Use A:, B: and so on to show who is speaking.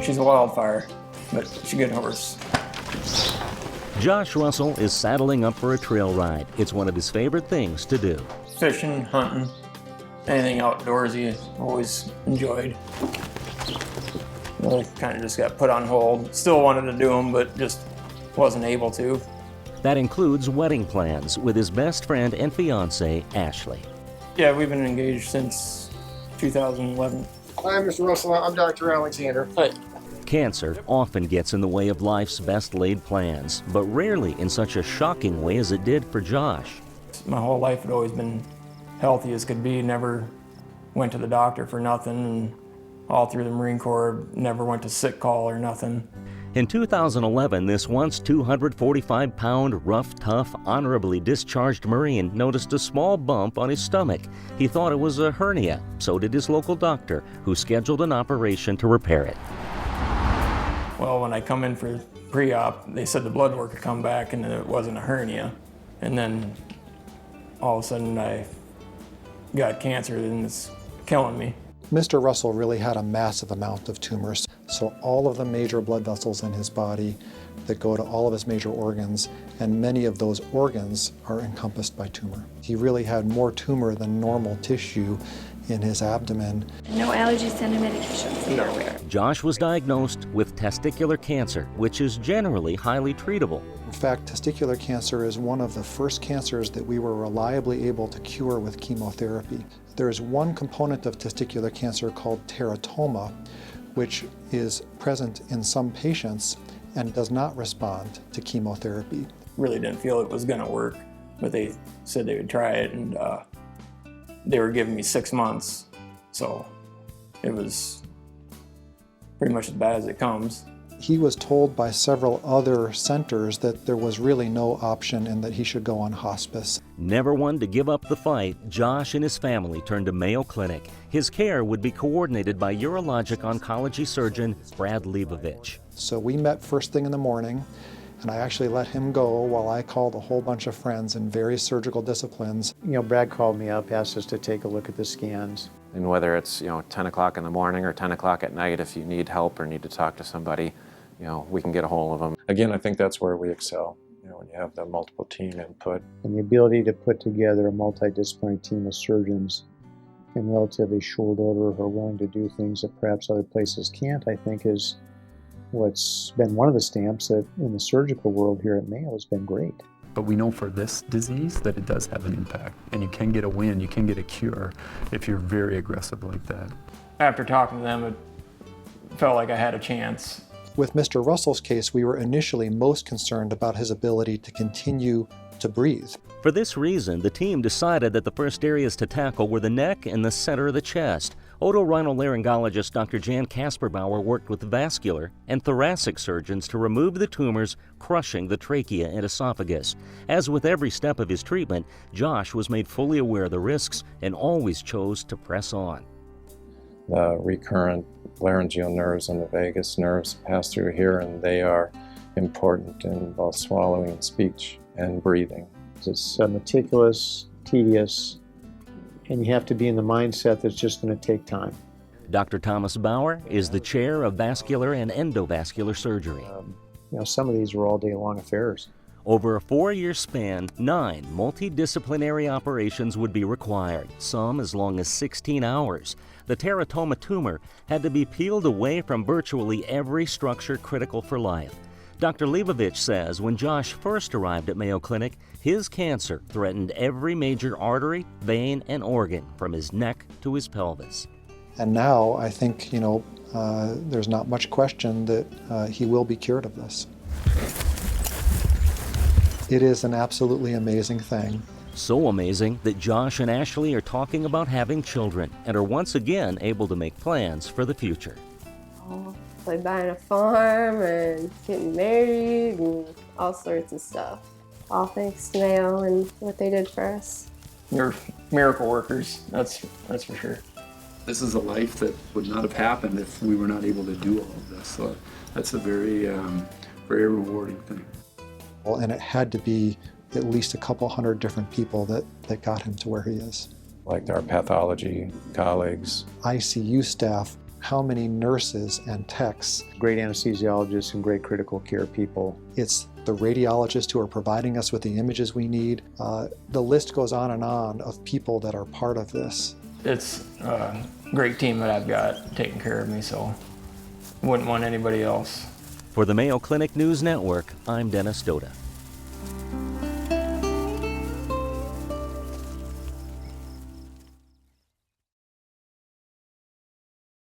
A: She's a wildfire, but she's a good horse.
B: Josh Russell is saddling up for a trail ride. It's one of his favorite things to do.
A: Fishing, hunting, anything outdoorsy, always enjoyed. Really kind of just got put on hold. Still wanted to do them, but just wasn't able to.
B: That includes wedding plans with his best friend and fiancée, Ashley.
A: Yeah, we've been engaged since 2011.
C: Hi, Mr. Russell. I'm Dr. Alexander.
A: Hi.
B: Cancer often gets in the way of life's best laid plans, but rarely in such a shocking way as it did for Josh.
A: My whole life had always been healthy as could be, never went to the doctor for nothing, and all through the Marine Corps, never went to sick call or nothing.
B: In 2011, this once 245-pound, rough, tough, honorably discharged Marine noticed a small bump on his stomach. He thought it was a hernia. So did his local doctor, who scheduled an operation to repair it.
A: Well, when I come in for pre-op, they said the blood work had come back and it wasn't a hernia. And then all of a sudden I got cancer and it's killing me.
C: Mr. Russell really had a massive amount of tumors. So all of the major blood vessels in his body that go to all of his major organs, and many of those organs are encompassed by tumor. He really had more tumor than normal tissue in his abdomen.
D: No allergies to any medications.
A: No.
B: Josh was diagnosed with testicular cancer, which is generally highly treatable.
C: In fact, testicular cancer is one of the first cancers that we were reliably able to cure with chemotherapy. There is one component of testicular cancer called teratoma, which is present in some patients and does not respond to chemotherapy.
A: Really didn't feel it was gonna work, but they said they would try it, and they were giving me 6 months. So it was pretty much as bad as it comes.
C: He was told by several other centers that there was really no option and that he should go on hospice.
B: Never one to give up the fight, Josh and his family turned to Mayo Clinic. His care would be coordinated by urologic oncology surgeon Brad Leibovich.
C: So we met first thing in the morning, and I actually let him go while I called a whole bunch of friends in various surgical disciplines.
E: Brad called me up, asked us to take a look at the scans.
F: And whether it's 10 o'clock in the morning or 10 o'clock at night, if you need help or need to talk to somebody, we can get a hold of them.
G: Again, I think that's where we excel, when you have the multiple team input.
E: And the ability to put together a multidisciplinary team of surgeons in relatively short order who are willing to do things that perhaps other places can't, I think is what's been one of the stamps that in the surgical world here at Mayo has been great.
H: But we know for this disease that it does have an impact, and you can get a win, you can get a cure if you're very aggressive like that.
A: After talking to them, it felt like I had a chance.
C: With Mr. Russell's case, we were initially most concerned about his ability to continue to breathe.
B: For this reason, the team decided that the first areas to tackle were the neck and the center of the chest. Otorhinolaryngologist Dr. Jan Kasperbauer worked with vascular and thoracic surgeons to remove the tumors crushing the trachea and esophagus. As with every step of his treatment, Josh was made fully aware of the risks and always chose to press on.
G: The recurrent laryngeal nerves and the vagus nerves pass through here, and they are important in both swallowing, speech, and breathing.
E: It's meticulous, tedious, and you have to be in the mindset that's just going to take time.
B: Dr. Thomas Bauer is the chair of vascular and endovascular surgery.
E: Some of these are all day long affairs.
B: Over a 4-year span, 9 multidisciplinary operations would be required, some as long as 16 hours. The teratoma tumor had to be peeled away from virtually every structure critical for life. Dr. Leibovich says when Josh first arrived at Mayo Clinic, his cancer threatened every major artery, vein, and organ from his neck to his pelvis.
C: And now I think, there's not much question that he will be cured of this. It is an absolutely amazing thing.
B: So amazing that Josh and Ashley are talking about having children and are once again able to make plans for the future.
I: Like buying a farm and getting married and all sorts of stuff. All thanks to Mayo and what they did for us.
A: You're miracle workers, that's for sure.
H: This is a life that would not have happened if we were not able to do all of this. So that's a very, very rewarding thing.
C: Well, and it had to be at least a couple hundred different people that got him to where he is.
G: Like our pathology colleagues.
C: ICU staff how many nurses and techs.
E: Great anesthesiologists and great critical care people.
C: It's the radiologists who are providing us with the images we need. The list goes on of people that are part of this.
A: It's a great team that I've got taking care of me, so wouldn't want anybody else.
B: For the Mayo Clinic News Network, I'm Dennis Douda.